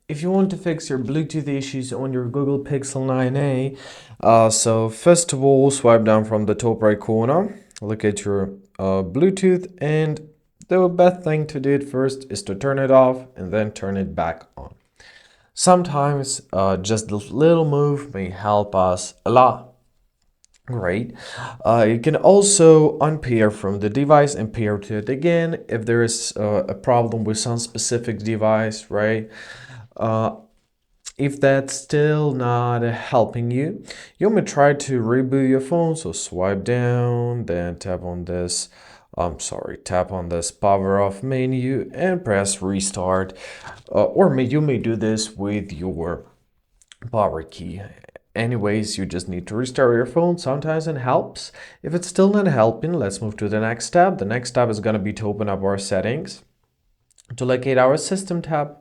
if you want to fix your Bluetooth issues on your Google Pixel 9a, so first of all, swipe down from the top right corner, look at your Bluetooth, and the best thing to do at first is to turn it off and then turn it back on. Sometimes just this little move may help us a lot. Great. You can also unpair from the device and pair to it again if there is a problem with some specific device, right? Uh, if that's still not helping you, you may try to reboot your phone. So swipe down, then tap on this, tap on this power off menu and press restart. You may do this with your power key. Anyways, you just need to restart your phone. Sometimes it helps. If it's still not helping, let's move to the next step. The next step is going to be to open up our settings. To locate our system tab,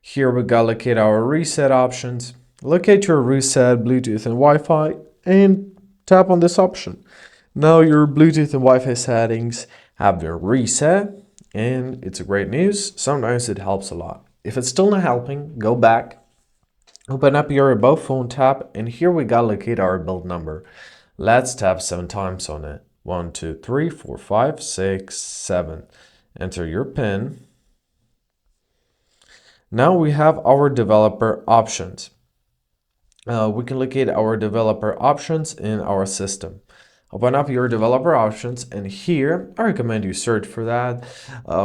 here we gotta locate our reset options. Locate your reset, Bluetooth and Wi-Fi, and tap on this option. Now your Bluetooth and Wi-Fi settings have been reset, and it's a great news. Sometimes it helps a lot. If it's still not helping, go back. Open up your About Phone tab, and here we gotta locate our build number. Let's tap 7 times on it. 1, 2, 3, 4, 5, 6, 7. Enter your PIN. Now we have our developer options. We can locate our developer options in our system. Open up your developer options, and here I recommend you search for that.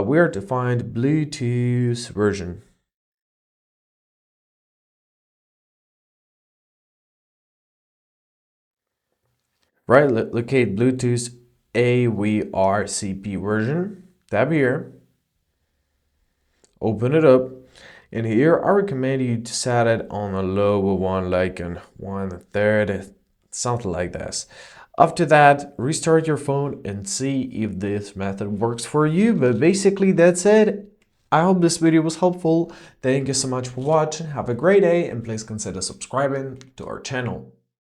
We are to find Bluetooth version. Right, locate Bluetooth AVRCP version. Tab here. Open it up. And here I recommend you to set it on a lower one, like on 1/3, something like this. After that, restart your phone and see if this method works for you. But basically that's it. I hope this video was helpful. Thank you so much for watching. Have a great day and please consider subscribing to our channel.